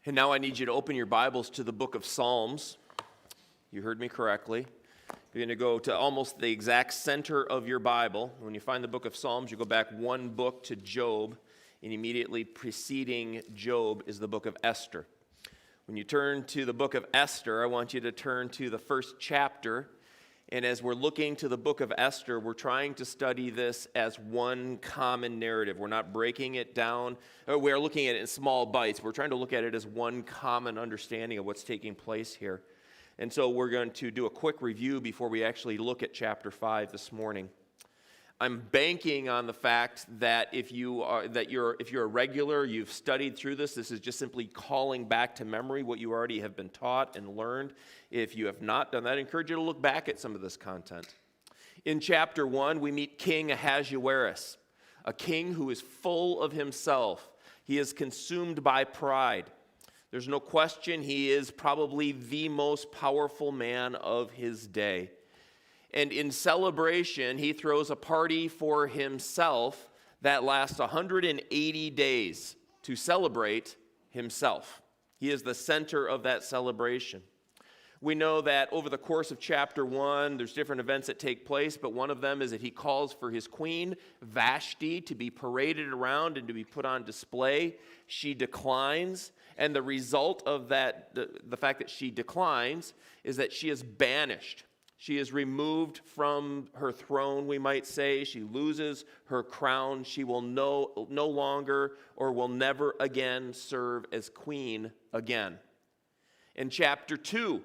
And now I need you to open your Bibles to the book of Psalms. You heard me correctly. You're going to go to almost the exact center of your Bible. When you find the book of Psalms, you go back one book to Job, and immediately preceding Job is the book of Esther. When you turn to the book of Esther, I want you to turn to the first chapter. And as we're looking to the book of Esther, we're trying to study this as one common narrative. We're not breaking it down. We're looking at it in small bites. We're trying to look at it as one common understanding of what's taking place here. And so we're going to do a quick review before we actually look at chapter 5 this morning. I'm banking on the fact that if you're a regular, you've studied through this. This is just simply calling back to memory what you already have been taught and learned. If you have not done that, I encourage you to look back at some of this content. In chapter 1, we meet King Ahasuerus, a king who is full of himself. He is consumed by pride. There's no question he is probably the most powerful man of his day. And in celebration, he throws a party for himself that lasts 180 days to celebrate himself. He is the center of that celebration. We know that over the course of chapter 1, there's different events that take place, but one of them is that he calls for his queen, Vashti, to be paraded around and to be put on display. She declines, and the result of that, the fact that she declines, is that she is banished. She is removed from her throne, we might say. She loses her crown. She will no longer or will never again serve as queen again. In chapter 2,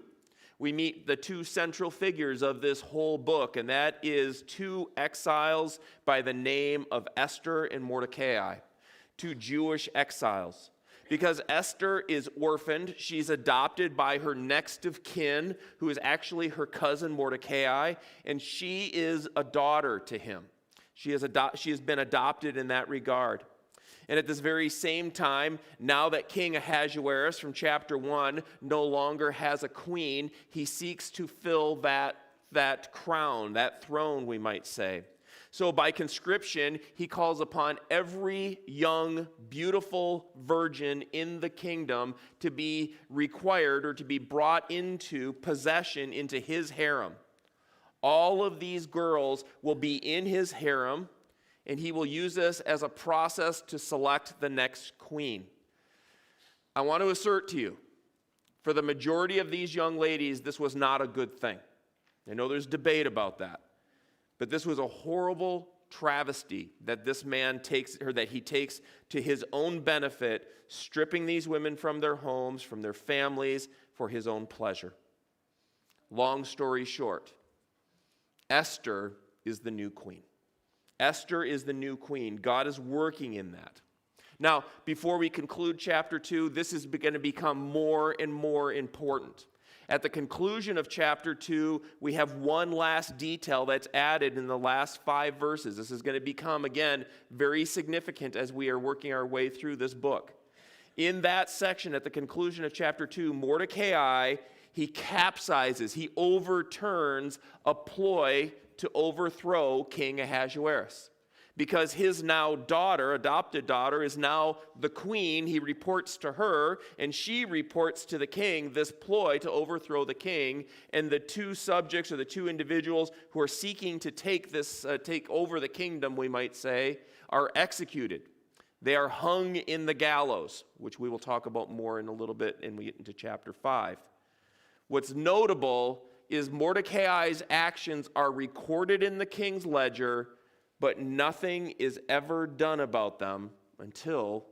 we meet the two central figures of this whole book, and that is two exiles by the name of Esther and Mordecai, two Jewish exiles. Because Esther is orphaned, she's adopted by her next of kin, who is actually her cousin Mordecai, and she is a daughter to him. She has been adopted in that regard. And at this very same time, now that King Ahasuerus from chapter 1 no longer has a queen, he seeks to fill that crown, that throne, we might say. So by conscription, he calls upon every young, beautiful virgin in the kingdom to be required or to be brought into possession into his harem. All of these girls will be in his harem, and he will use this as a process to select the next queen. I want to assert to you, for the majority of these young ladies, this was not a good thing. I know there's debate about that. But this was a horrible travesty that this man takes, or that he takes to his own benefit, stripping these women from their homes, from their families, for his own pleasure. Long story short, Esther is the new queen. Esther is the new queen. God is working in that. Now, before we conclude chapter 2, this is going to become more and more important. At the conclusion of chapter 2, we have one last detail that's added in the last 5 verses. This is going to become, again, very significant as we are working our way through this book. In that section, at the conclusion of chapter 2, Mordecai, he capsizes, he overturns a ploy to overthrow King Ahasuerus. Because his now daughter, adopted daughter, is now the queen, he reports to her, and she reports to the king this ploy to overthrow the king. And the two subjects, or the two individuals who are seeking to take over the kingdom, we might say, are executed. They are hung in the gallows, which we will talk about more in a little bit when we get into chapter 5. What's notable is Mordecai's actions are recorded in the king's ledger, but nothing is ever done about them until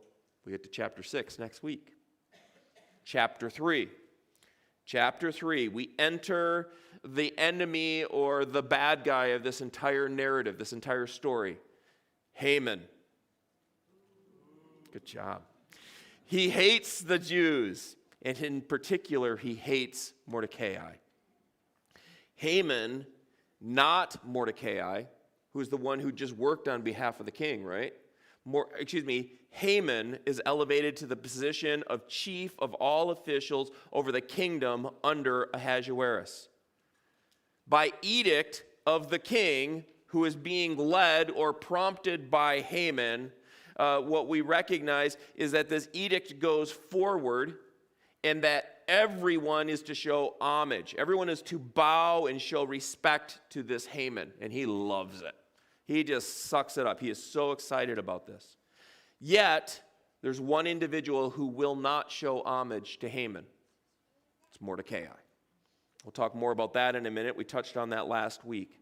we get to chapter 6 next week. Chapter 3. Chapter 3, we enter the enemy or the bad guy of this entire narrative, this entire story. Haman. Good job. He hates the Jews, and in particular, he hates Mordecai. Haman, not Mordecai, who is the one who just worked on behalf of the king, right? Haman is elevated to the position of chief of all officials over the kingdom under Ahasuerus. By edict of the king, who is being led or prompted by Haman, what we recognize is that this edict goes forward and that everyone is to show homage. Everyone is to bow and show respect to this Haman, and he loves it. He just sucks it up. He is so excited about this. Yet, there's one individual who will not show homage to Haman. It's Mordecai. We'll talk more about that in a minute. We touched on that last week.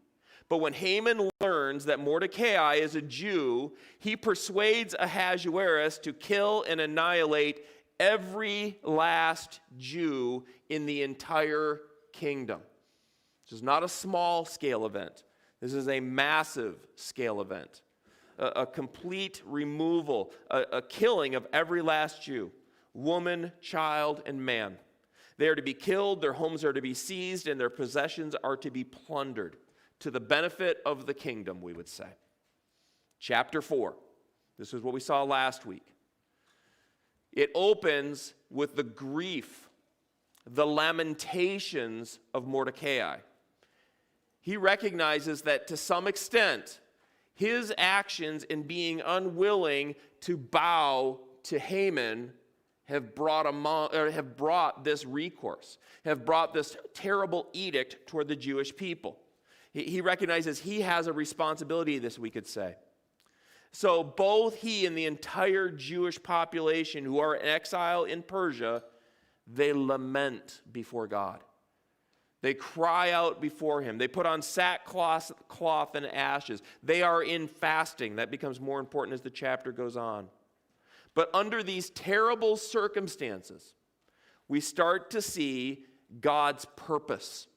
But when Haman learns that Mordecai is a Jew, he persuades Ahasuerus to kill and annihilate every last Jew in the entire kingdom. This is not a small-scale event. This is a massive-scale event. A complete removal, a killing of every last Jew, woman, child, and man. They are to be killed, their homes are to be seized, and their possessions are to be plundered to the benefit of the kingdom, we would say. Chapter 4. This is what we saw last week. It opens with the grief, the lamentations of Mordecai. He recognizes that to some extent, his actions in being unwilling to bow to Haman have brought this recourse, have brought this terrible edict toward the Jewish people. He recognizes he has a responsibility, this we could say. So both he and the entire Jewish population who are in exile in Persia, they lament before God. They cry out before him. They put on sackcloth and ashes. They are in fasting. That becomes more important as the chapter goes on. But under these terrible circumstances, we start to see God's purpose,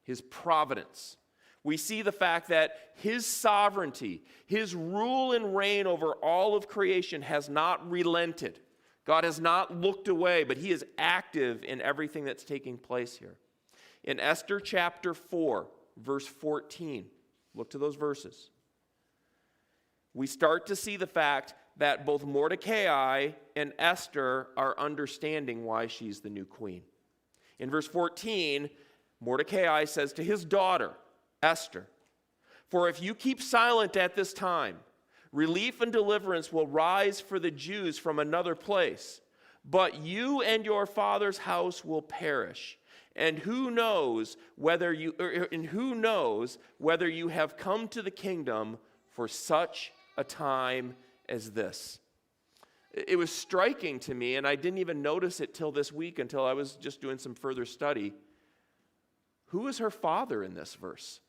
his providence. We see the fact that his sovereignty, his rule and reign over all of creation has not relented. God has not looked away, but he is active in everything that's taking place here. In Esther chapter 4, verse 14, look to those verses. We start to see the fact that both Mordecai and Esther are understanding why she's the new queen. In verse 14, Mordecai says to his daughter, Esther, "For if you keep silent at this time, relief and deliverance will rise for the Jews from another place, but you and your father's house will perish. And who knows whether you have come to the kingdom for such a time as this." It was striking to me, and I didn't even notice it till this week until I was just doing some further study. Who is her father in this verse?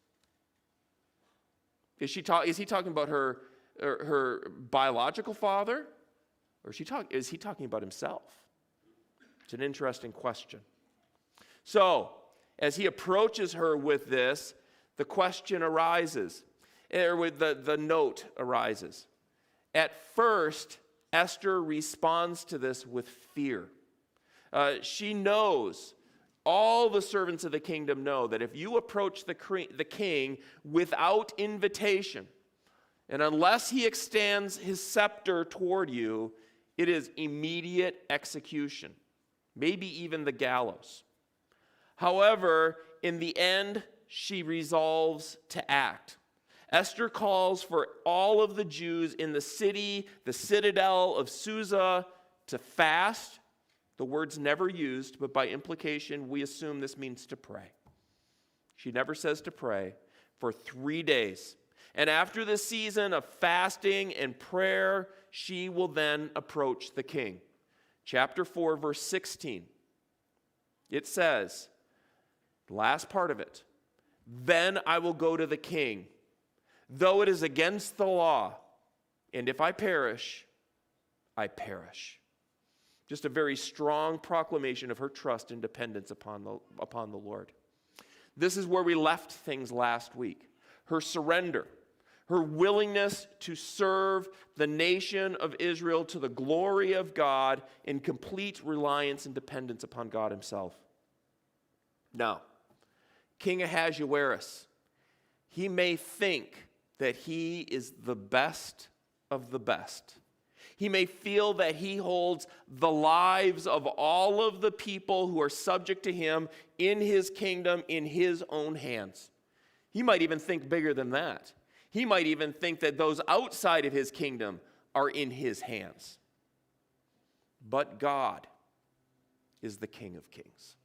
Is he talking about her biological father, or is he talking about himself? It's an interesting question. So, as he approaches her with this, the question arises, or the note arises. At first, Esther responds to this with fear. She knows, all the servants of the kingdom know, that if you approach the king without invitation, and unless he extends his scepter toward you, it is immediate execution, maybe even the gallows. However, in the end, she resolves to act. Esther calls for all of the Jews in the city, the citadel of Susa, to fast. The word's never used, but by implication, we assume this means to pray. She never says to pray, for 3 days. And after the season of fasting and prayer, she will then approach the king. Chapter 4, verse 16. It says, the last part of it, "Then I will go to the king, though it is against the law, and if I perish, I perish." Just a very strong proclamation of her trust and dependence upon the Lord. This is where we left things last week. Her surrender, her willingness to serve the nation of Israel to the glory of God in complete reliance and dependence upon God himself. Now, King Ahasuerus, he may think that he is the best of the best. He may feel that he holds the lives of all of the people who are subject to him in his kingdom in his own hands. He might even think bigger than that. He might even think that those outside of his kingdom are in his hands. But God, is the King of Kings.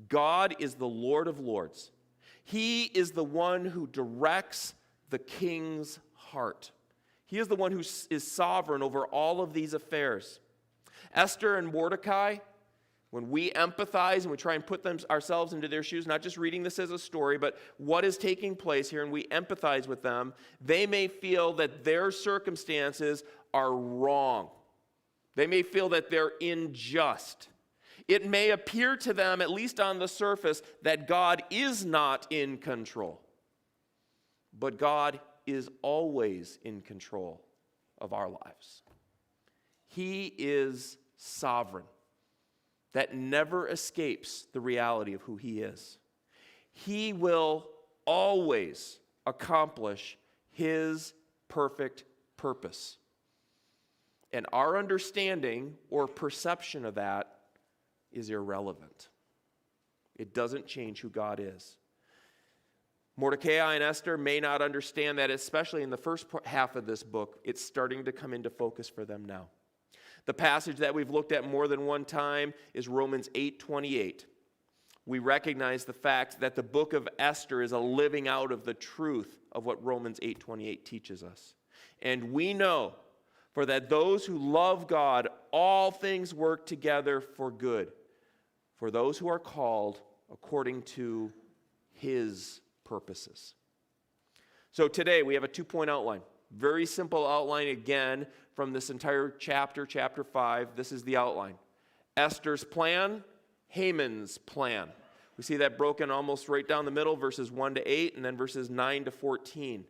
God is the Lord of Lords. He is the one who directs the king's heart. He is the one who is sovereign over all of these affairs. Esther and Mordecai, when we empathize and we try and put ourselves into their shoes, not just reading this as a story, but what is taking place here, and we empathize with them, they may feel that their circumstances are wrong. They may feel that they're unjust. It may appear to them, at least on the surface, that God is not in control. But God is always in control of our lives. He is sovereign. That never escapes the reality of who he is. He will always accomplish his perfect purpose. And our understanding or perception of that is irrelevant. It doesn't change who God is. Mordecai and Esther may not understand that, especially in the first half of this book. It's starting to come into focus for them now. The passage that we've looked at more than one time is Romans 8:28. We recognize the fact that the book of Esther is a living out of the truth of what Romans 8:28 teaches us. And we know, for that those who love God, all things work together for good, for those who are called according to his purposes. So today we have a 2-point outline. Very simple outline again from this entire chapter, chapter 5. This is the outline. Esther's plan, Haman's plan. We see that broken almost right down the middle, verses 1 to 8, and then verses 9 to 14.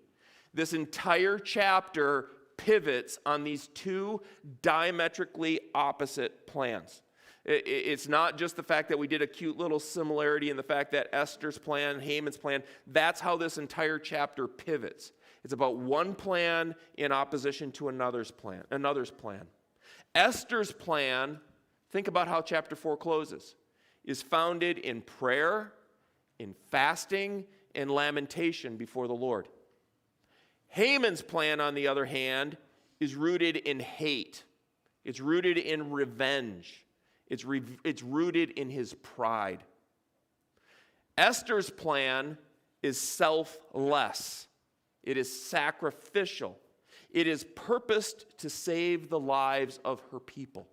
This entire chapter pivots on these two diametrically opposite plans. It's not just the fact that we did a cute little similarity in the fact that Esther's plan, Haman's plan. That's how this entire chapter pivots. It's about one plan in opposition to another's plan. Esther's plan, think about how chapter 4 closes, is founded in prayer, in fasting, and lamentation before the Lord. Haman's plan, on the other hand, is rooted in hate. It's rooted in revenge. It's rooted in his pride. Esther's plan is selfless. It is sacrificial. It is purposed to save the lives of her people.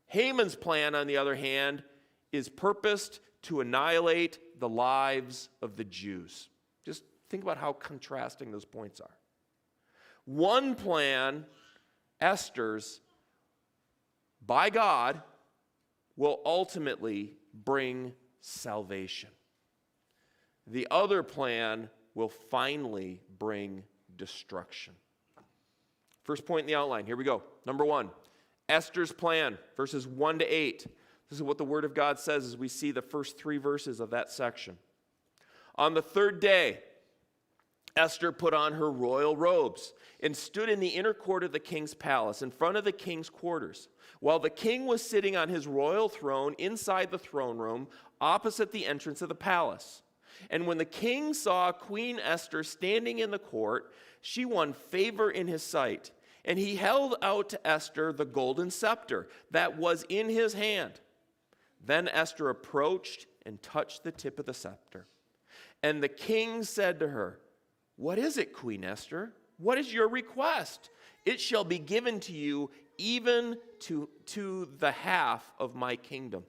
Haman's plan, on the other hand, is purposed to annihilate the lives of the Jews. Just think about how contrasting those points are. One plan, Esther's, by God, will ultimately bring salvation. The other plan will finally bring destruction. First point in the outline. Here we go. Number 1, Esther's plan, verses 1 to 8. This is what the Word of God says as we see the first 3 verses of that section. On the 3rd day, Esther put on her royal robes and stood in the inner court of the king's palace in front of the king's quarters, while the king was sitting on his royal throne inside the throne room opposite the entrance of the palace. And when the king saw Queen Esther standing in the court, she won favor in his sight, and he held out to Esther the golden scepter that was in his hand. Then Esther approached and touched the tip of the scepter. And the king said to her, "What is it, Queen Esther? What is your request? It shall be given to you even to the half of my kingdom."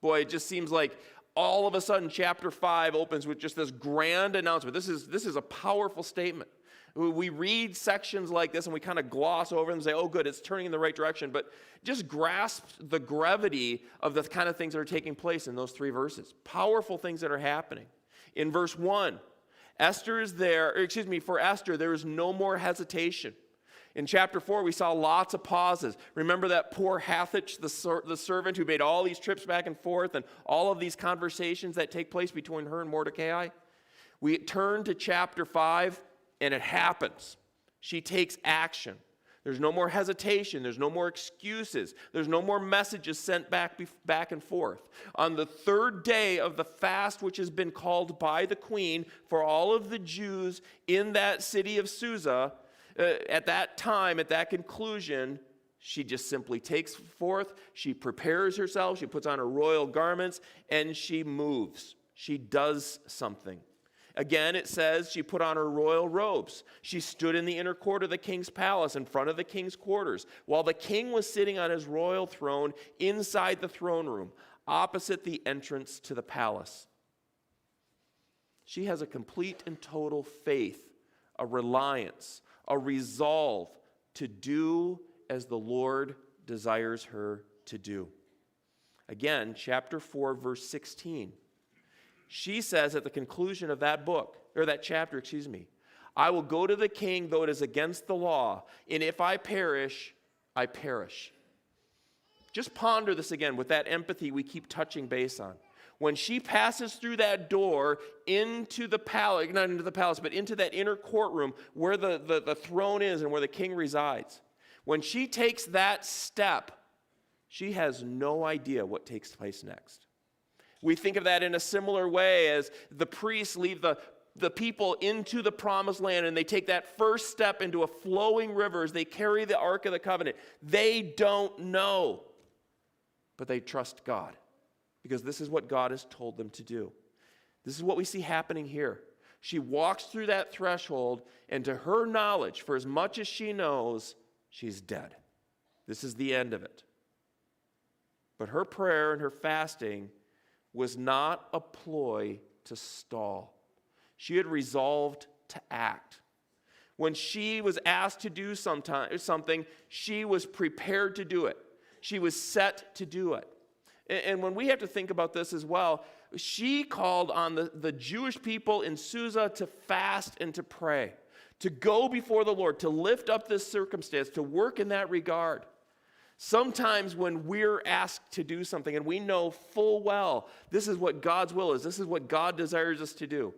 Boy, it just seems like all of a sudden chapter 5 opens with just this grand announcement. This is a powerful statement. We read sections like this and we kind of gloss over them and say, oh good, it's turning in the right direction. But just grasp the gravity of the kind of things that are taking place in those 3 verses. Powerful things that are happening. In verse 1, for Esther, there is no more hesitation. In chapter 4, we saw lots of pauses. Remember that poor Hathach, the servant who made all these trips back and forth and all of these conversations that take place between her and Mordecai? We turn to chapter 5, and it happens. She takes action. There's no more hesitation. There's no more excuses. There's no more messages sent back and forth. On the 3rd day of the fast, which has been called by the queen for all of the Jews in that city of Susa, at that time, at that conclusion, She just simply takes forth, she prepares herself, she puts on her royal garments, and she moves. She does something. Again, it says she put on her royal robes. She stood in the inner court of the king's palace in front of the king's quarters, while the king was sitting on his royal throne inside the throne room, opposite the entrance to the palace. She has a complete and total faith, a reliance, a resolve to do as the Lord desires her to do. Again, chapter 4, verse 16. She says at the conclusion of that book, or that chapter, I will go to the king, though it is against the law, and if I perish, I perish. Just ponder this again with that empathy we keep touching base on. When she passes through that door into the palace, not into the palace, but into that inner courtroom where the throne is and where the king resides, when she takes that step, she has no idea what takes place next. We think of that in a similar way as the priests lead the people into the promised land and they take that first step into a flowing river as they carry the Ark of the Covenant. They don't know, but they trust God because this is what God has told them to do. This is what we see happening here. She walks through that threshold, and to her knowledge, for as much as she knows, she's dead. This is the end of it. But her prayer and her fasting was not a ploy to stall. She had resolved to act. When she was asked to do something, she was prepared to do it. She was set to do it. And when we have to think about this as well, she called on the Jewish people in Susa to fast and to pray, to go before the Lord, to lift up this circumstance, to work in that regard. Sometimes when we're asked to do something and we know full well this is what God's will is, this is what God desires us to do,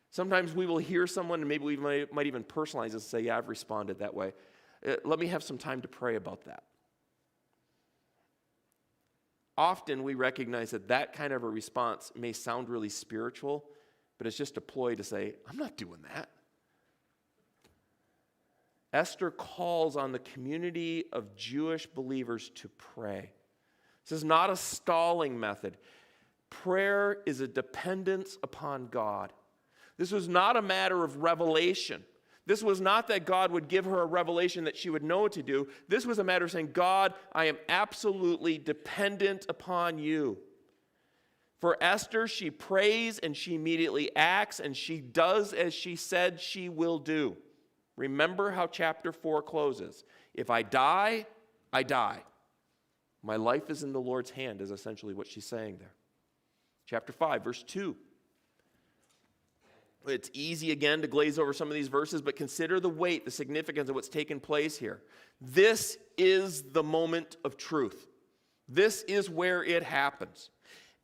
sometimes we will hear someone and maybe we might even personalize it and say, yeah, I've responded that way. Let me have some time to pray about that. Often we recognize that kind of a response may sound really spiritual, but it's just a ploy to say, I'm not doing that. Esther calls on the community of Jewish believers to pray. This is not a stalling method. Prayer is a dependence upon God. This was not a matter of revelation. This was not that God would give her a revelation that she would know what to do. This was a matter of saying, God, I am absolutely dependent upon you. For Esther, she prays and she immediately acts and she does as she said she will do. Remember how chapter 4 closes. If I die, I die. My life is in the Lord's hand is essentially what she's saying there. Chapter 5, verse 2. It's easy again to glaze over some of these verses, but consider the weight, the significance of what's taken place here. This is the moment of truth. This is where it happens.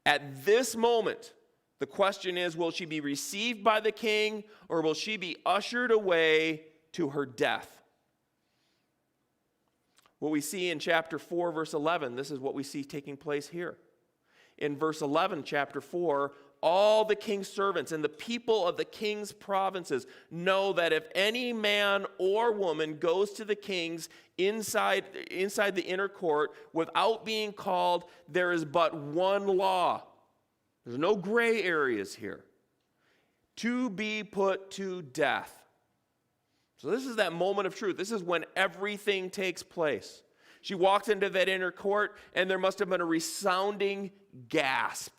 At this moment, the question is, will she be received by the king or will she be ushered away to her death? What we see in chapter 4, verse 11, this is what we see taking place here. In verse 11, chapter 4, all the king's servants and the people of the king's provinces know that if any man or woman goes to the king's inside the inner court without being called, there is but one law. There's no gray areas here. To be put to death. So this is that moment of truth. This is when everything takes place. She walks into that inner court, and there must have been a resounding gasp.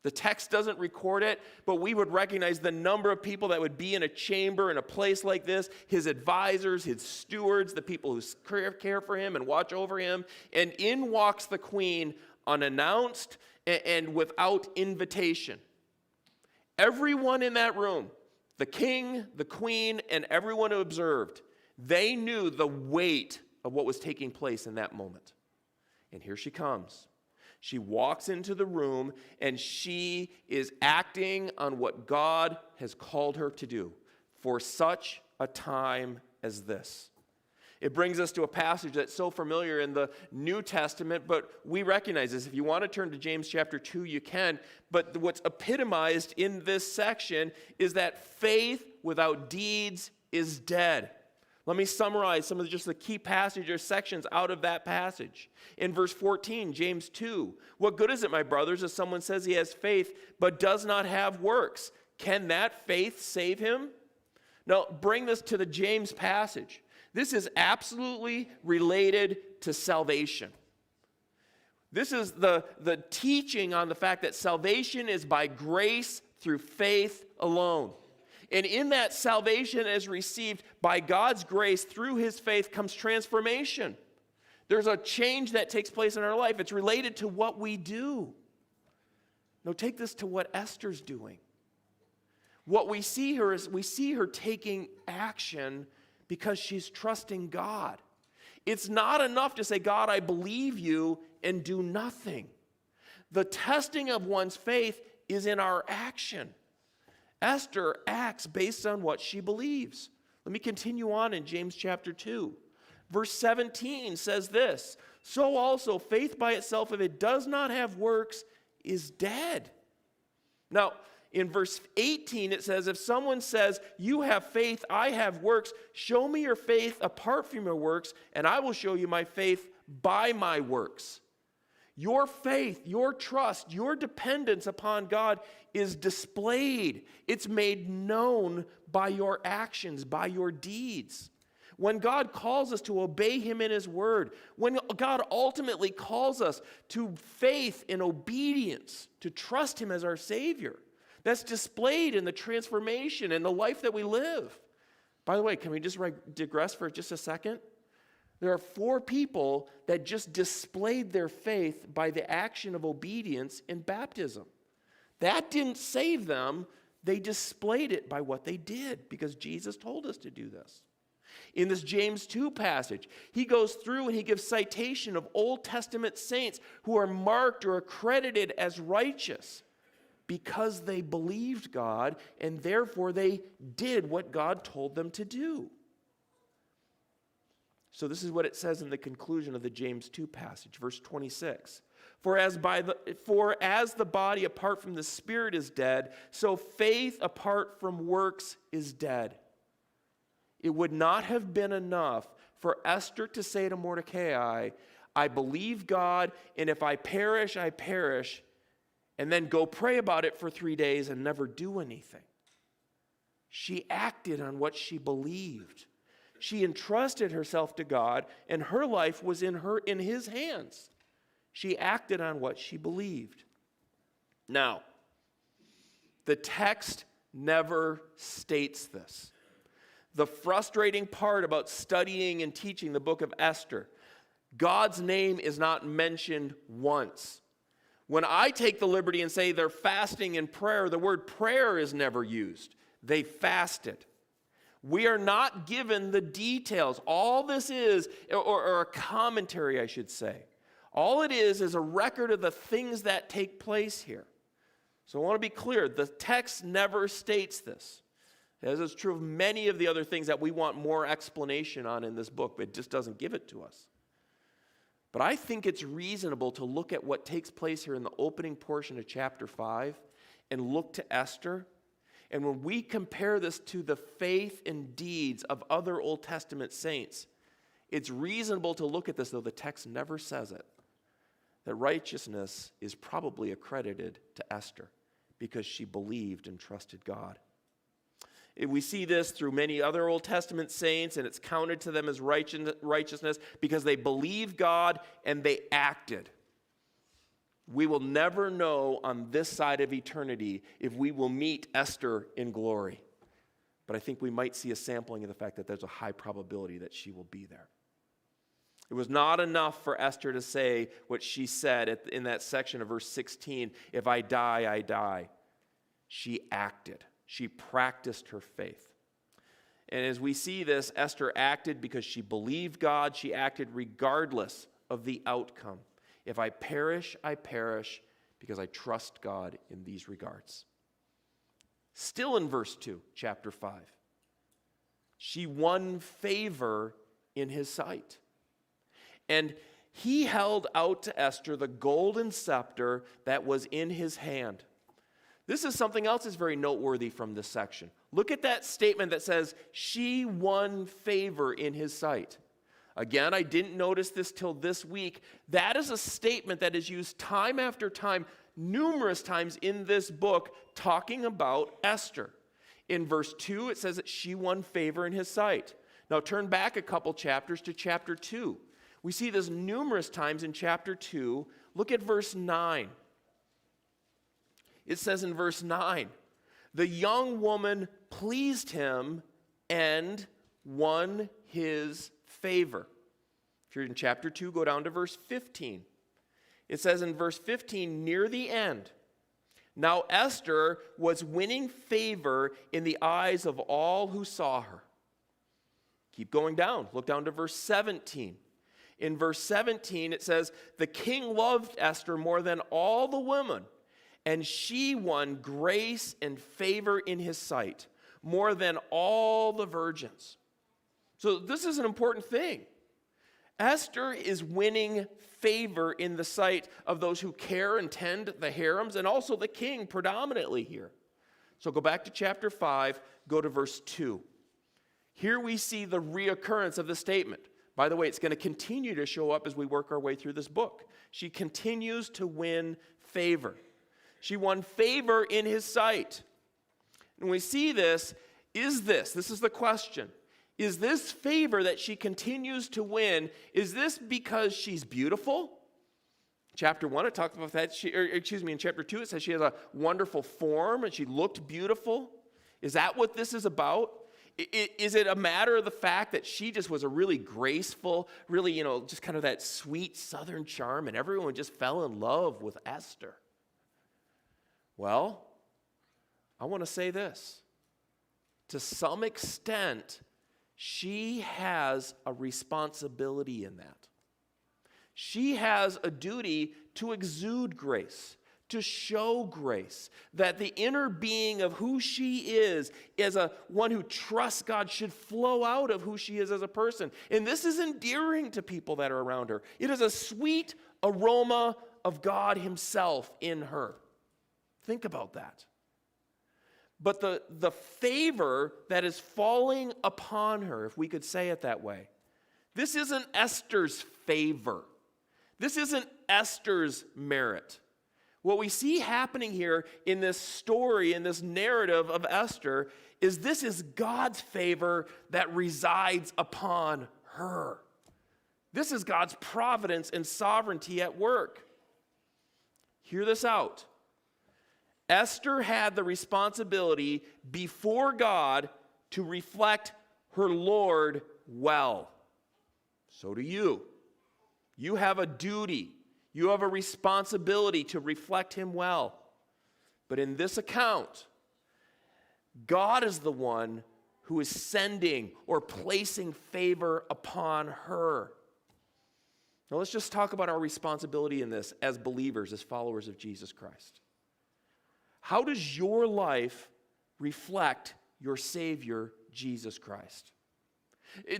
The text doesn't record it, but we would recognize the number of people that would be in a chamber in a place like this, his advisors, his stewards, the people who care for him and watch over him. And in walks the queen unannounced and without invitation. Everyone in that room, the king, the queen, and everyone who observed, they knew the weight of what was taking place in that moment. And here she comes. She walks into the room, and she is acting on what God has called her to do for such a time as this. It brings us to a passage that's so familiar in the New Testament, but we recognize this. If you want to turn to James chapter 2, you can. But what's epitomized in this section is that faith without deeds is dead. Let me summarize some of just the key passages or sections out of that passage. In verse 14, James 2, what good is it, my brothers, if someone says he has faith but does not have works? Can that faith save him? Now, bring this to the James passage. This is absolutely related to salvation. This is the teaching on the fact that salvation is by grace through faith alone. And in that salvation is received by God's grace through his faith comes transformation. There's a change that takes place in our life. It's related to what we do. Now take this to what Esther's doing. What we see her is we see her taking action because she's trusting God. It's not enough to say, God, I believe you, and do nothing. The testing of one's faith is in our action. Esther acts based on what she believes. Let me continue on in James chapter 2. Verse 17 says this, so also faith by itself, if it does not have works, is dead. Now, in verse 18 it says, if someone says, you have faith, I have works, show me your faith apart from your works, and I will show you my faith by my works. Your faith, your trust, your dependence upon God is displayed. It's made known by your actions, by your deeds. When God calls us to obey him in his word, when God ultimately calls us to faith and obedience, to trust him as our Savior, that's displayed in the transformation and the life that we live. By the way, can we just digress for just a second? There are 4 people that just displayed their faith by the action of obedience in baptism. That didn't save them. They displayed it by what they did because Jesus told us to do this. In this James 2 passage, he goes through and he gives citation of Old Testament saints who are marked or accredited as righteous because they believed God and therefore they did what God told them to do. So this is what it says in the conclusion of the James 2 passage, verse 26. For as the body apart from the spirit is dead, so faith apart from works is dead. It would not have been enough for Esther to say to Mordecai, I believe God, and if I perish, I perish, and then go pray about it for 3 days and never do anything. She acted on what she believed. She entrusted herself to God, and her life was in his hands. She acted on what she believed. Now, the text never states this. The frustrating part about studying and teaching the book of Esther, God's name is not mentioned once. When I take the liberty and say they're fasting and prayer, the word prayer is never used. They fasted. We are not given the details. All this is, or a commentary, I should say. All it is a record of the things that take place here. So I want to be clear, the text never states this. As is true of many of the other things that we want more explanation on in this book, but it just doesn't give it to us. But I think it's reasonable to look at what takes place here in the opening portion of chapter 5 and look to Esther. And when we compare this to the faith and deeds of other Old Testament saints, it's reasonable to look at this, though the text never says it, that righteousness is probably accredited to Esther because she believed and trusted God. We see this through many other Old Testament saints, and it's counted to them as righteousness because they believed God and they acted. We will never know on this side of eternity if we will meet Esther in glory. But I think we might see a sampling of the fact that there's a high probability that she will be there. It was not enough for Esther to say what she said in that section of verse 16, if I die, I die. She acted. She practiced her faith. And as we see this, Esther acted because she believed God. She acted regardless of the outcome. If I perish, I perish because I trust God in these regards. Still in verse 2, chapter 5. She won favor in his sight. And he held out to Esther the golden scepter that was in his hand. This is something else that's very noteworthy from this section. Look at that statement that says, she won favor in his sight. Again, I didn't notice this till this week. That is a statement that is used time after time, numerous times in this book, talking about Esther. In verse 2, it says that she won favor in his sight. Now turn back a couple chapters to chapter 2. We see this numerous times in chapter 2. Look at verse 9. It says in verse 9, the young woman pleased him and won his favor. If you're in chapter 2, go down to verse 15. It says in verse 15, near the end, now Esther was winning favor in the eyes of all who saw her. Keep going down. Look down to verse 17. In verse 17, it says, the king loved Esther more than all the women, and she won grace and favor in his sight, more than all the virgins. So this is an important thing. Esther is winning favor in the sight of those who care and tend the harems, and also the king predominantly here. So go back to chapter 5, go to verse 2. Here we see the reoccurrence of the statement. By the way, it's going to continue to show up as we work our way through this book. She continues to win favor. She won favor in his sight. And we see this is the question, is this favor that she continues to win, is this because she's beautiful? Chapter 1, it talks about that. In chapter 2, it says she has a wonderful form and she looked beautiful. Is that what this is about? Is it a matter of the fact that she just was a really graceful, really, just kind of that sweet southern charm, and everyone just fell in love with Esther? Well, I want to say this. To some extent, she has a responsibility in that. She has a duty to exude grace, to show grace, that the inner being of who she is as a one who trusts God should flow out of who she is as a person. And this is endearing to people that are around her. It is a sweet aroma of God himself in her. Think about that. But the favor that is falling upon her, if we could say it that way, this isn't Esther's favor. This isn't Esther's merit. What we see happening here in this story, in this narrative of Esther, is this is God's favor that resides upon her. This is God's providence and sovereignty at work. Hear this out. Esther had the responsibility before God to reflect her Lord well. So do you. You have a duty. You have a responsibility to reflect him well. But in this account, God is the one who is sending or placing favor upon her. Now let's just talk about our responsibility in this as believers, as followers of Jesus Christ. How does your life reflect your Savior, Jesus Christ?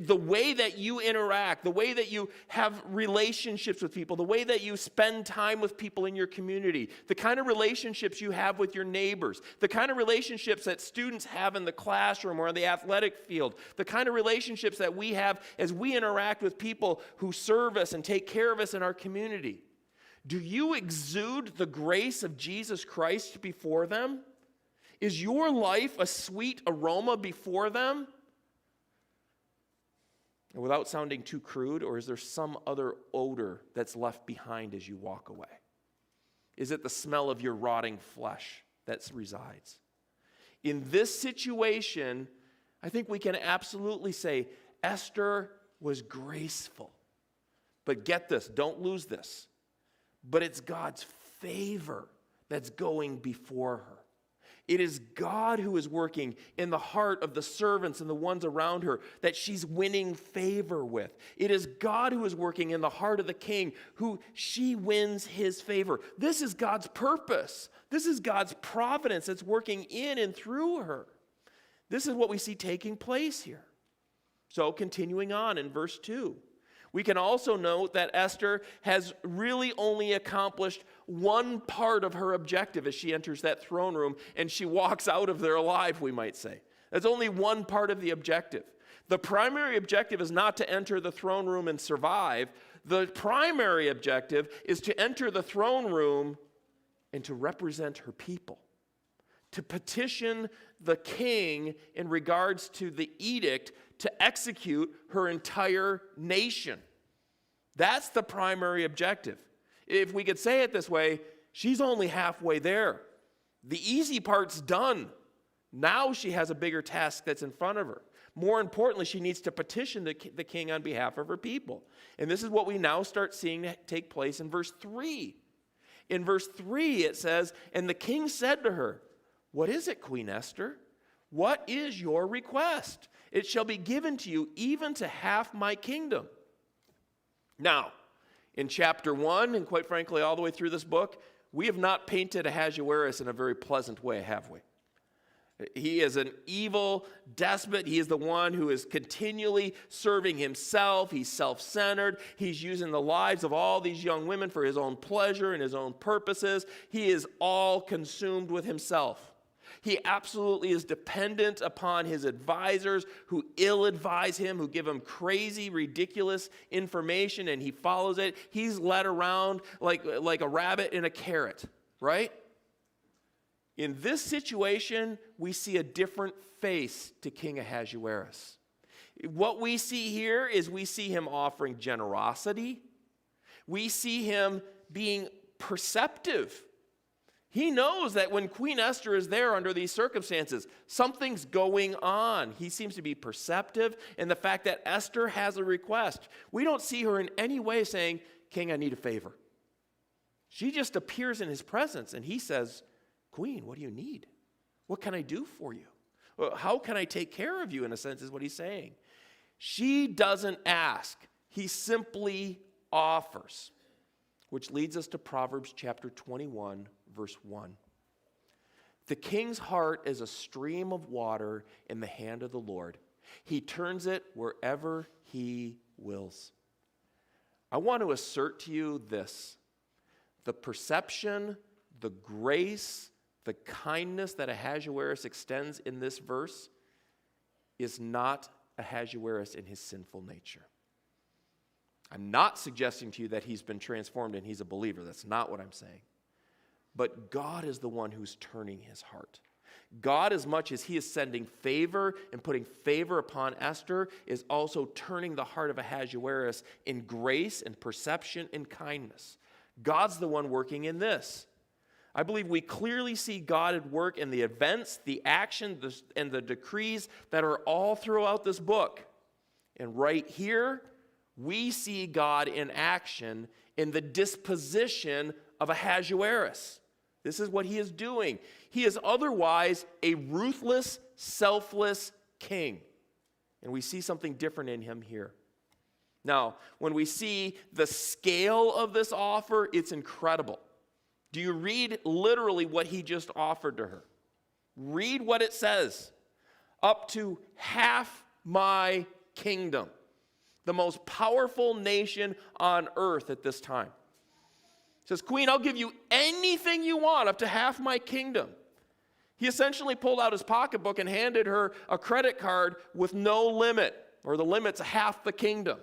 The way that you interact, the way that you have relationships with people, the way that you spend time with people in your community, the kind of relationships you have with your neighbors, the kind of relationships that students have in the classroom or on the athletic field, the kind of relationships that we have as we interact with people who serve us and take care of us in our community. Do you exude the grace of Jesus Christ before them? Is your life a sweet aroma before them? And without sounding too crude, or is there some other odor that's left behind as you walk away? Is it the smell of your rotting flesh that resides? In this situation, I think we can absolutely say Esther was graceful. But get this, don't lose this. But it's God's favor that's going before her. It is God who is working in the heart of the servants and the ones around her that she's winning favor with. It is God who is working in the heart of the king who she wins his favor. This is God's purpose. This is God's providence that's working in and through her. This is what we see taking place here. So continuing on in verse 2. We can also note that Esther has really only accomplished one part of her objective as she enters that throne room and she walks out of there alive, we might say. That's only one part of the objective. The primary objective is not to enter the throne room and survive. The primary objective is to enter the throne room and to represent her people, to petition the king in regards to the edict to execute her entire nation. That's the primary objective. If we could say it this way, she's only halfway there. The easy part's done. Now she has a bigger task that's in front of her. More importantly, she needs to petition the king on behalf of her people. And this is what we now start seeing take place in verse 3. In verse 3, it says, "And the king said to her, 'What is it, Queen Esther? What is your request? It shall be given to you even to half my kingdom.'" Now, in chapter 1, and quite frankly all the way through this book, we have not painted Ahasuerus in a very pleasant way, have we? He is an evil despot. He is the one who is continually serving himself. He's self-centered. He's using the lives of all these young women for his own pleasure and his own purposes. He is all consumed with himself. He absolutely is dependent upon his advisors who ill-advise him, who give him crazy, ridiculous information, and he follows it. He's led around like a rabbit in a carrot, right? In this situation, we see a different face to King Ahasuerus. What we see here is we see him offering generosity. We see him being perceptive. He knows that when Queen Esther is there under these circumstances, something's going on. He seems to be perceptive in the fact that Esther has a request. We don't see her in any way saying, "King, I need a favor." She just appears in his presence and he says, "Queen, what do you need? What can I do for you? How can I take care of you?" in a sense is what he's saying. She doesn't ask. He simply offers. Which leads us to Proverbs chapter 21, verse 1. "The king's heart is a stream of water in the hand of the Lord. He turns it wherever he wills." I want to assert to you this. The perception, the grace, the kindness that Ahasuerus extends in this verse is not Ahasuerus in his sinful nature. I'm not suggesting to you that he's been transformed and he's a believer. That's not what I'm saying. But God is the one who's turning his heart. God, as much as he is sending favor and putting favor upon Esther, is also turning the heart of Ahasuerus in grace and perception and kindness. God's the one working in this. I believe we clearly see God at work in the events, the action, and the decrees that are all throughout this book. And right here, we see God in action in the disposition of Ahasuerus. This is what he is doing. He is otherwise a ruthless, selfless king. And we see something different in him here. Now, when we see the scale of this offer, it's incredible. Do you read literally what he just offered to her? Read what it says. "Up to half my kingdom." The most powerful nation on earth at this time. It says, "Queen, I'll give you anything you want, up to half my kingdom." He essentially pulled out his pocketbook and handed her a credit card with no limit, or the limit's half the kingdom.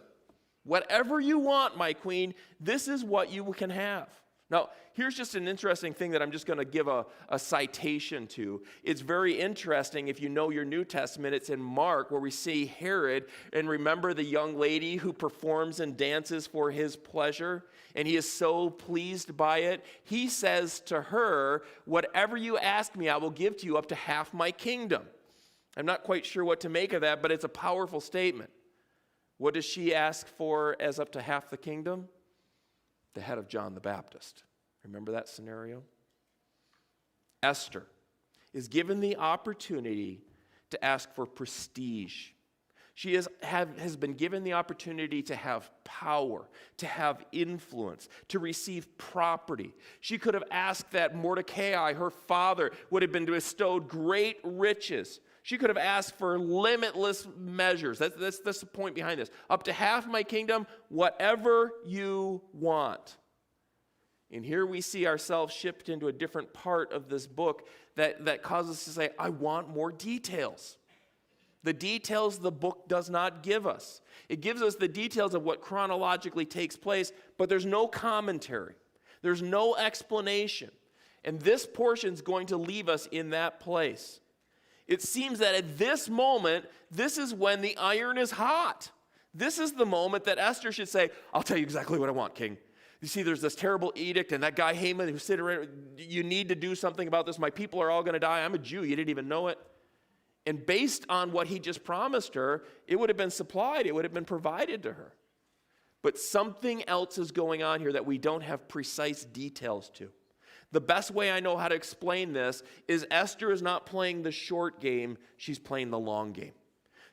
"Whatever you want, my queen, this is what you can have." Now, here's just an interesting thing that I'm just going to give a citation to. It's very interesting if you know your New Testament. It's in Mark where we see Herod, and remember the young lady who performs and dances for his pleasure, and he is so pleased by it. He says to her, "Whatever you ask me, I will give to you up to half my kingdom." I'm not quite sure what to make of that, but it's a powerful statement. What does she ask for as up to half the kingdom? The head of John the Baptist. Remember that scenario? Esther is given the opportunity to ask for prestige. She has been given the opportunity to have power, to have influence, to receive property. She could have asked that Mordecai, her father, would have been bestowed great riches. She could have asked for limitless measures. That's the point behind this. Up to half my kingdom, whatever you want. And here we see ourselves shipped into a different part of this book that causes us to say, I want more details. The details the book does not give us. It gives us the details of what chronologically takes place, but there's no commentary. There's no explanation. And this portion is going to leave us in that place. It seems that at this moment, this is when the iron is hot. This is the moment that Esther should say, I'll tell you exactly what I want, king. You see, there's this terrible edict, and that guy Haman who's sitting around, you need to do something about this. My people are all going to die. I'm a Jew. You didn't even know it. And based on what he just promised her, it would have been supplied. It would have been provided to her. But something else is going on here that we don't have precise details to. The best way I know how to explain this is Esther is not playing the short game. She's playing the long game.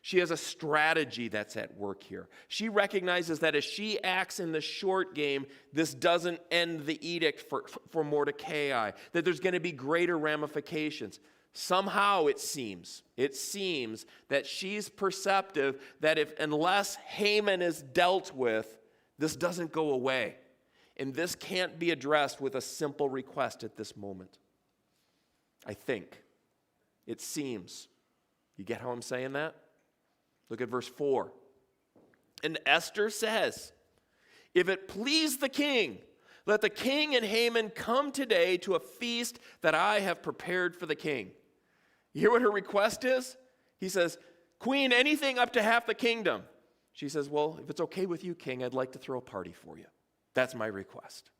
She has a strategy that's at work here. She recognizes that as she acts in the short game, this doesn't end the edict for Mordecai, that there's going to be greater ramifications. Somehow it seems that she's perceptive that unless Haman is dealt with, this doesn't go away. And this can't be addressed with a simple request at this moment. I think. It seems. You get how I'm saying that? Look at verse 4. And Esther says, if it please the king, let the king and Haman come today to a feast that I have prepared for the king. You hear what her request is? He says, Queen, anything up to half the kingdom. She says, well, if it's okay with you, king, I'd like to throw a party for you. That's my request.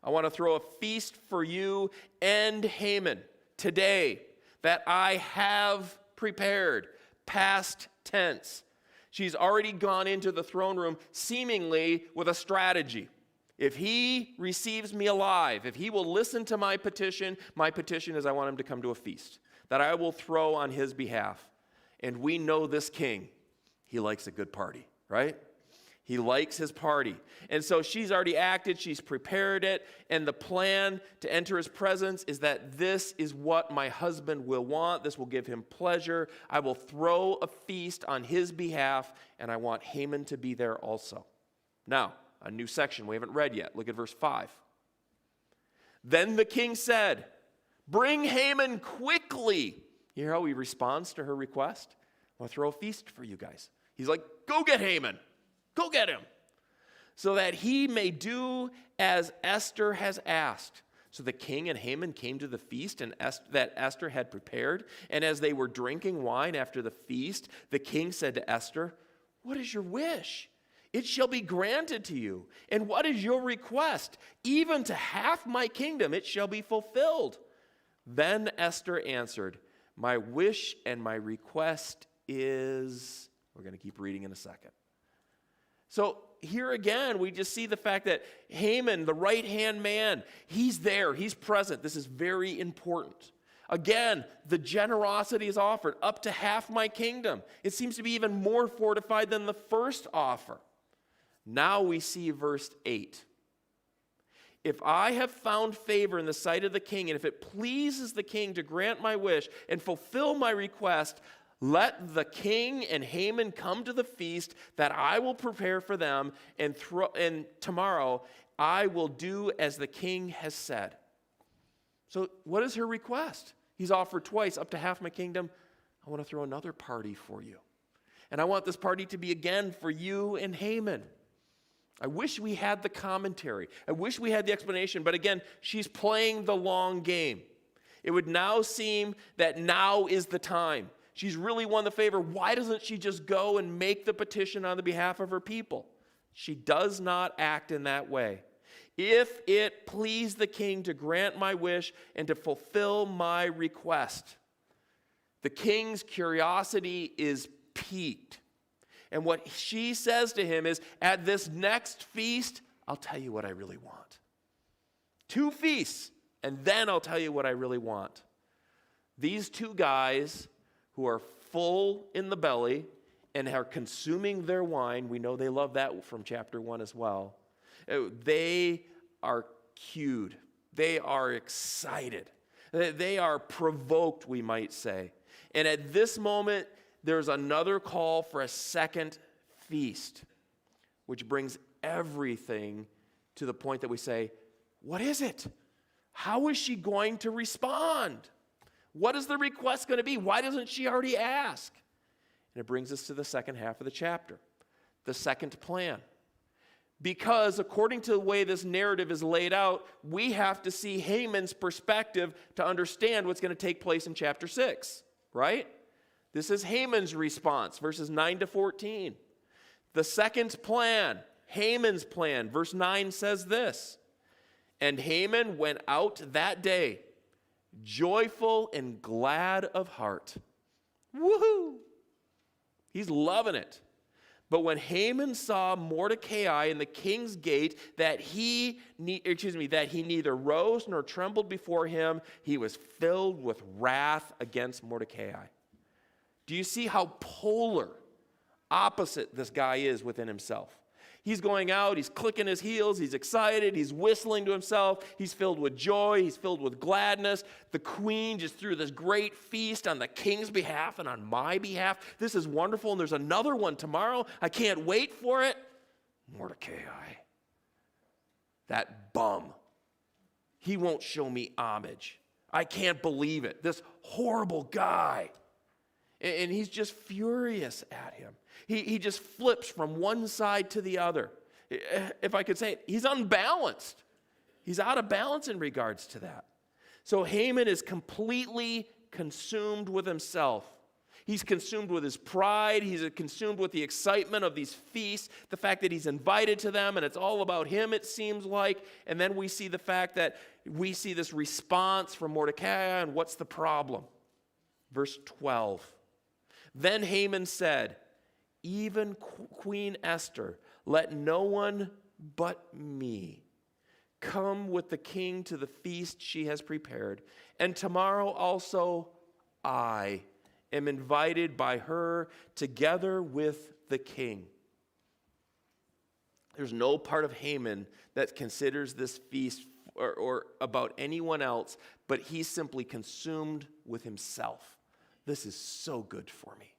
I want to throw a feast for you and Haman today that I have prepared. Past tense. She's already gone into the throne room seemingly with a strategy. If he receives me alive, if he will listen to my petition is I want him to come to a feast that I will throw on his behalf. And we know this king, he likes a good party, right? He likes his party. And so she's already acted, she's prepared it, and the plan to enter his presence is that this is what my husband will want. This will give him pleasure. I will throw a feast on his behalf, and I want Haman to be there also. Now, a new section we haven't read yet. Look at verse 5. Then the king said, bring Haman quickly. You hear how he responds to her request? I want to throw a feast for you guys. He's like, go get Haman. Go get him, so that he may do as Esther has asked. So the king and Haman came to the feast that Esther had prepared. And as they were drinking wine after the feast, the king said to Esther, what is your wish? It shall be granted to you. And what is your request? Even to half my kingdom it shall be fulfilled. Then Esther answered, my wish and my request is... We're going to keep reading in a second. So here again, we just see the fact that Haman, the right-hand man, he's there, he's present. This is very important. Again, the generosity is offered up to half my kingdom. It seems to be even more fortified than the first offer. Now we see verse 8. If I have found favor in the sight of the king, and if it pleases the king to grant my wish and fulfill my request, let the king and Haman come to the feast that I will prepare for them, and tomorrow I will do as the king has said. So what is her request? He's offered twice, up to half my kingdom. I want to throw another party for you. And I want this party to be again for you and Haman. I wish we had the commentary. I wish we had the explanation. But again, she's playing the long game. It would now seem that now is the time. She's really won the favor. Why doesn't she just go and make the petition on the behalf of her people? She does not act in that way. If it please the king to grant my wish and to fulfill my request. The king's curiosity is piqued. And what she says to him is, at this next feast, I'll tell you what I really want. 2 feasts, and then I'll tell you what I really want. These 2 guys who are full in the belly and are consuming their wine, we know they love that from chapter 1 as well. They are cued. They are excited. They are provoked, we might say. And at this moment, there's another call for a second feast, which brings everything to the point that we say, What is it? How is she going to respond? What is the request going to be? Why doesn't she already ask? And it brings us to the second half of the chapter, the second plan. Because according to the way this narrative is laid out, we have to see Haman's perspective to understand what's going to take place in chapter 6, right? This is Haman's response, verses 9 to 14. The second plan, Haman's plan, verse 9 says this, "And Haman went out that day, joyful and glad of heart." Woohoo! He's loving it. "But when Haman saw Mordecai in the king's gate, that he neither rose nor trembled before him, he was filled with wrath against Mordecai." Do you see how polar opposite this guy is within himself? He's going out, he's clicking his heels, he's excited, he's whistling to himself, he's filled with joy, he's filled with gladness. The queen just threw this great feast on the king's behalf and on my behalf. This is wonderful, and there's another one tomorrow. I can't wait for it. Mordecai, that bum, he won't show me homage. I can't believe it. This horrible guy. And he's just furious at him. He just flips from one side to the other. If I could say it, he's unbalanced. He's out of balance in regards to that. So Haman is completely consumed with himself. He's consumed with his pride. He's consumed with the excitement of these feasts, the fact that he's invited to them, and it's all about him, it seems like. And then we see the fact that we see this response from Mordecai, and what's the problem? Verse 12. "Then Haman said, 'Even Queen Esther, let no one but me come with the king to the feast she has prepared. And tomorrow also I am invited by her together with the king.'" There's no part of Haman that considers this feast or about anyone else, but he's simply consumed with himself. This is so good for me.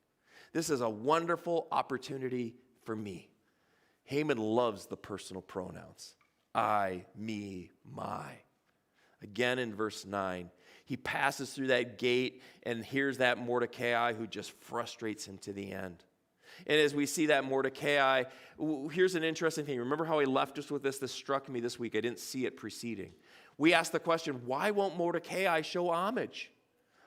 This is a wonderful opportunity for me. Haman loves the personal pronouns. I, me, my. Again in verse 9, he passes through that gate, and here's that Mordecai who just frustrates him to the end. And as we see that Mordecai, here's an interesting thing. Remember how he left us with this? This struck me this week. I didn't see it preceding. We asked the question, why won't Mordecai show homage?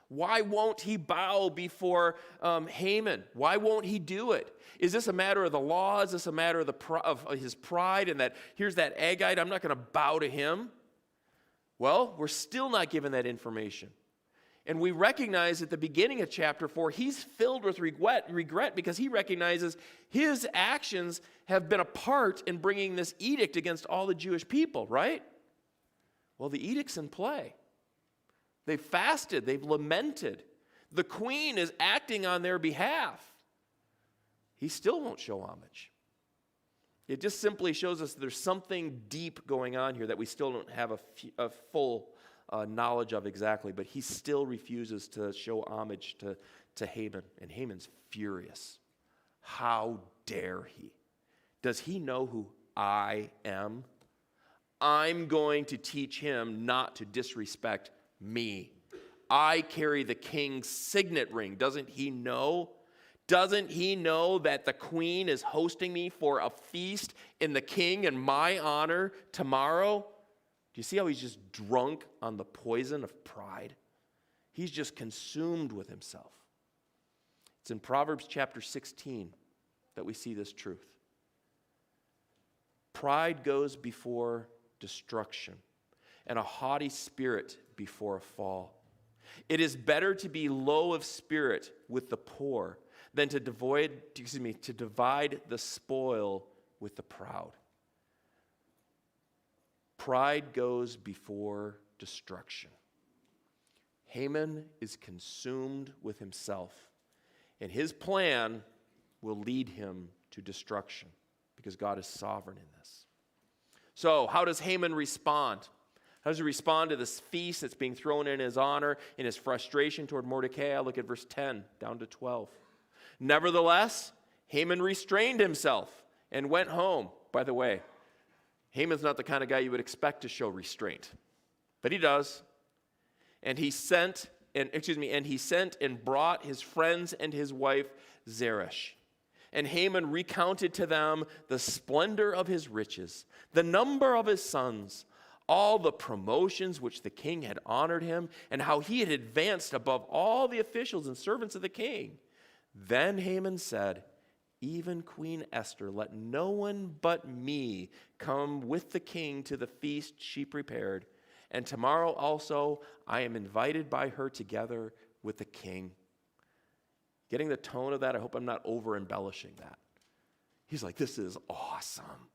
Why won't he bow before Haman? Why won't he do it? Is this a matter of the law? Is this a matter of his pride and that here's that Agagite, I'm not going to bow to him? Well, we're still not given that information. And we recognize at the beginning of chapter 4, he's filled with regret because he recognizes his actions have been a part in bringing this edict against all the Jewish people, right? Well, the edict's in play. They've fasted. They've lamented. The queen is acting on their behalf. He still won't show homage. It just simply shows us there's something deep going on here that we still don't have a full knowledge of exactly, but he still refuses to show homage to Haman, and Haman's furious. How dare he? Does he know who I am? I'm going to teach him not to disrespect me. I carry the king's signet ring. Doesn't he know? Doesn't he know that the queen is hosting me for a feast in the king in my honor tomorrow? Do you see how he's just drunk on the poison of pride? He's just consumed with himself. It's in Proverbs chapter 16 that we see this truth. Pride goes before destruction, and a haughty spirit before a fall. It is better to be low of spirit with the poor than to divide the spoil with the proud. Pride goes before destruction. Haman is consumed with himself, and his plan will lead him to destruction because God is sovereign in this. So, how does Haman respond? How does he respond to this feast that's being thrown in his honor, in his frustration toward Mordecai? Look at verse 10 down to 12. "Nevertheless, Haman restrained himself and went home." By the way, Haman's not the kind of guy you would expect to show restraint, but he does. And he sent and brought his friends and his wife Zeresh. And Haman recounted to them the splendor of his riches, the number of his sons, all the promotions which the king had honored him, and how he had advanced above all the officials and servants of the king. Then Haman said, even Queen Esther, let no one but me come with the king to the feast she prepared. And tomorrow also I am invited by her together with the king. Getting the tone of that, I hope I'm not over-embellishing that. He's like, this is awesome.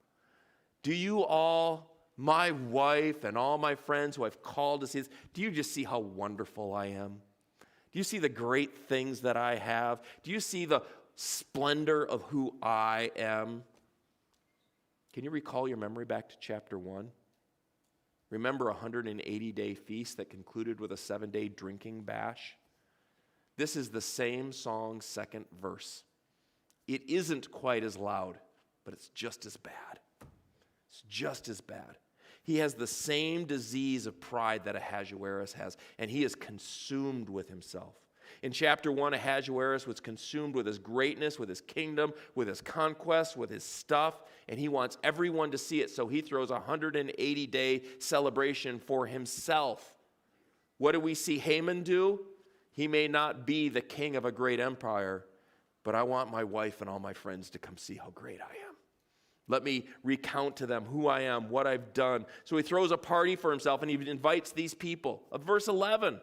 Do you all, my wife and all my friends who I've called to see this, do you just see how wonderful I am? Do you see the great things that I have? Do you see the splendor of who I am? Can you recall your memory back to chapter 1? Remember a 180-day feast that concluded with a 7-day drinking bash? This is the same song's second verse. It isn't quite as loud, but it's just as bad. It's just as bad. He has the same disease of pride that Ahasuerus has, and he is consumed with himself. In chapter 1, Ahasuerus was consumed with his greatness, with his kingdom, with his conquest, with his stuff, and he wants everyone to see it, so he throws a 180-day celebration for himself. What do we see Haman do? He may not be the king of a great empire, but I want my wife and all my friends to come see how great I am. Let me recount to them who I am, what I've done. So he throws a party for himself, and he invites these people. Verse 11,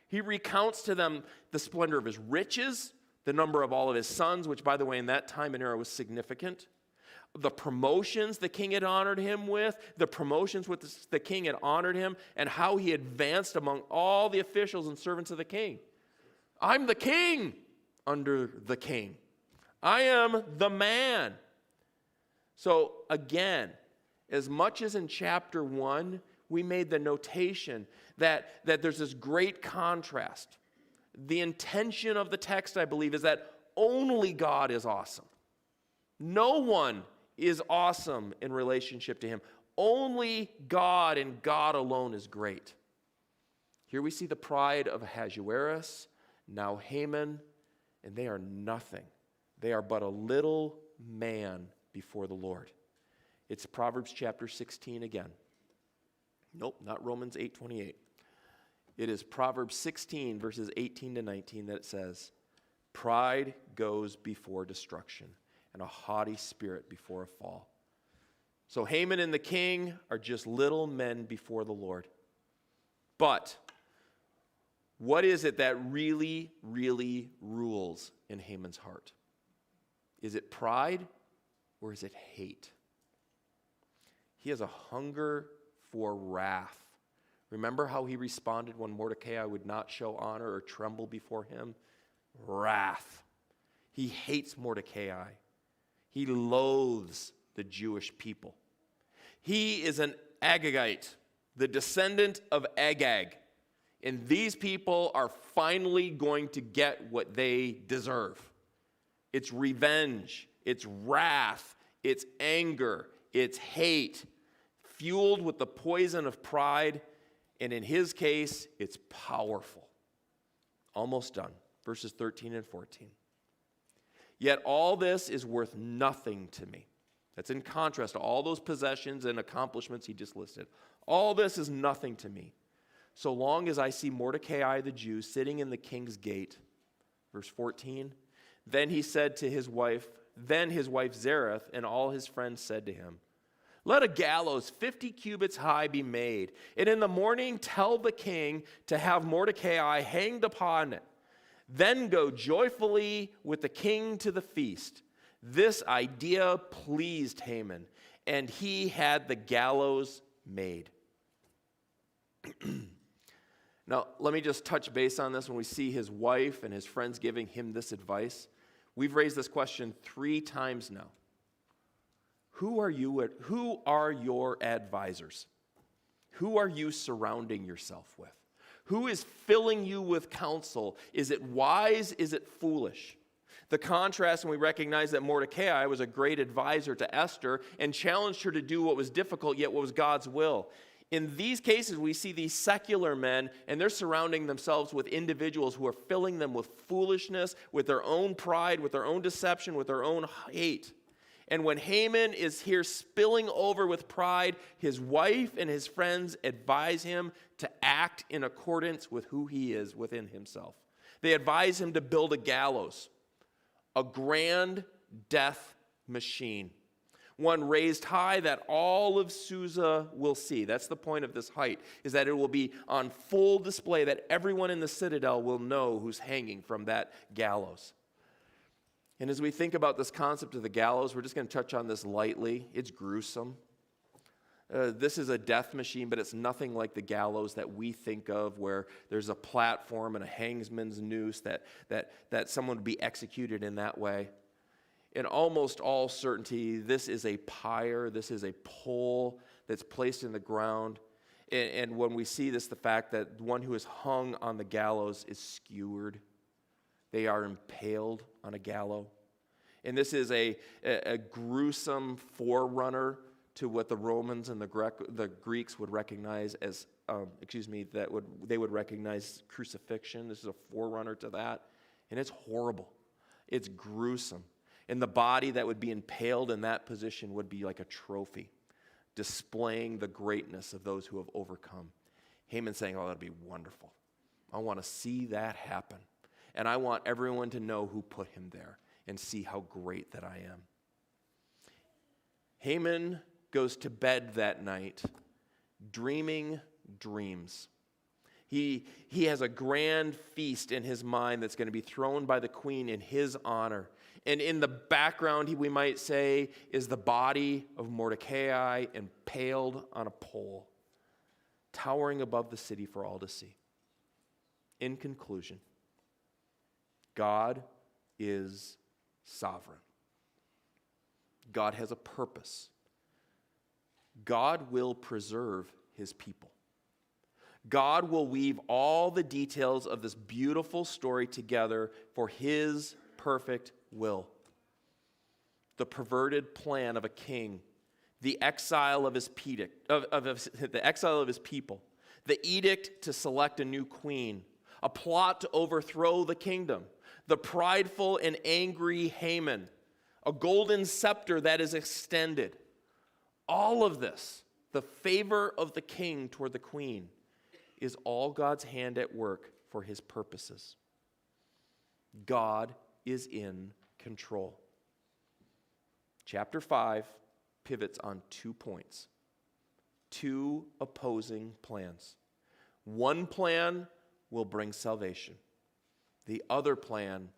he recounts to them the splendor of his riches, the number of all of his sons, which, by the way, in that time and era was significant. The promotions the king had honored him with, the promotions with the king had honored him, and how he advanced among all the officials and servants of the king. I'm the king under the king. I am the man. So again, as much as in chapter 1, we made the notation that there's this great contrast. The intention of the text, I believe, is that only God is awesome. No one is awesome in relationship to him. Only God and God alone is great. Here we see the pride of Ahasuerus, now Haman, and they are nothing. They are but a little man before the Lord. It's Proverbs chapter 16 again. Nope, not Romans 8:28. It is Proverbs 16, verses 18 to 19, that it says, pride goes before destruction, and a haughty spirit before a fall. So Haman and the king are just little men before the Lord. But what is it that really, really rules in Haman's heart? Is it pride or is it hate? He has a hunger for wrath. Remember how he responded when Mordecai would not show honor or tremble before him? Wrath. He hates Mordecai. He loathes the Jewish people. He is an Agagite, the descendant of Agag. And these people are finally going to get what they deserve. It's revenge, it's wrath, it's anger, it's hate, fueled with the poison of pride, and in his case, it's powerful. Almost done. Verses 13 and 14. Yet all this is worth nothing to me. That's in contrast to all those possessions and accomplishments he just listed. All this is nothing to me, so long as I see Mordecai the Jew sitting in the king's gate. Verse 14. Then he said to his wife, Zereth and all his friends said to him, let a gallows 50 cubits high be made, and in the morning tell the king to have Mordecai hanged upon it. Then go joyfully with the king to the feast. This idea pleased Haman, and he had the gallows made. Now, let me just touch base on this when we see his wife and his friends giving him this advice. We've raised this question 3 times now. Who are your advisors? Who are you surrounding yourself with? Who is filling you with counsel? Is it wise? Is it foolish? The contrast, and we recognize that Mordecai was a great advisor to Esther and challenged her to do what was difficult, yet what was God's will. In these cases, we see these secular men, and they're surrounding themselves with individuals who are filling them with foolishness, with their own pride, with their own deception, with their own hate. And when Haman is here spilling over with pride, his wife and his friends advise him to act in accordance with who he is within himself. They advise him to build a gallows, a grand death machine, one raised high that all of Susa will see. That's the point of this height, is that it will be on full display, that everyone in the citadel will know who's hanging from that gallows. And as we think about this concept of the gallows, we're just going to touch on this lightly. It's gruesome. This is a death machine, but it's nothing like the gallows that we think of, where there's a platform and a hangsman's noose that someone would be executed in that way. In almost all certainty, this is a pyre, this is a pole that's placed in the ground. And when we see this, the fact that one who is hung on the gallows is skewered. They are impaled on a gallows. And this is a gruesome forerunner to what the Romans and the Greeks would recognize as, they would recognize crucifixion. This is a forerunner to that. And it's horrible. It's gruesome. And the body that would be impaled in that position would be like a trophy, displaying the greatness of those who have overcome. Haman saying, oh, that'd be wonderful. I want to see that happen. And I want everyone to know who put him there and see how great that I am. Haman goes to bed that night dreaming dreams. He has a grand feast in his mind that's going to be thrown by the queen in his honor. And in the background, we might say, is the body of Mordecai impaled on a pole, towering above the city for all to see. In conclusion, God is sovereign. God has a purpose. God will preserve his people. God will weave all the details of this beautiful story together for his perfect will. The perverted plan of a king, the exile of his people, the edict to select a new queen, a plot to overthrow the kingdom, the prideful and angry Haman, a golden scepter that is extended. All of this, the favor of the king toward the queen, is all God's hand at work for his purposes. God is in control. Chapter 5 pivots on 2 points, 2 opposing plans. One plan will bring salvation. The other plan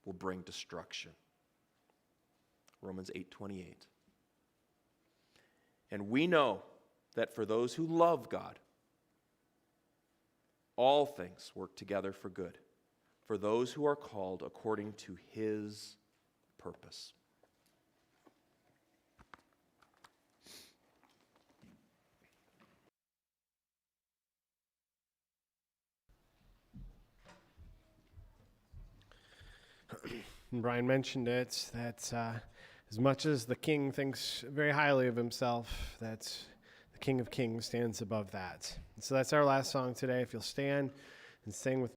will bring destruction. Romans 8:28. And we know that for those who love God, all things work together for good, for those who are called according to his purpose. Brian mentioned it, that as much as the king thinks very highly of himself, that the King of Kings stands above that. And so that's our last song today. If you'll stand and sing with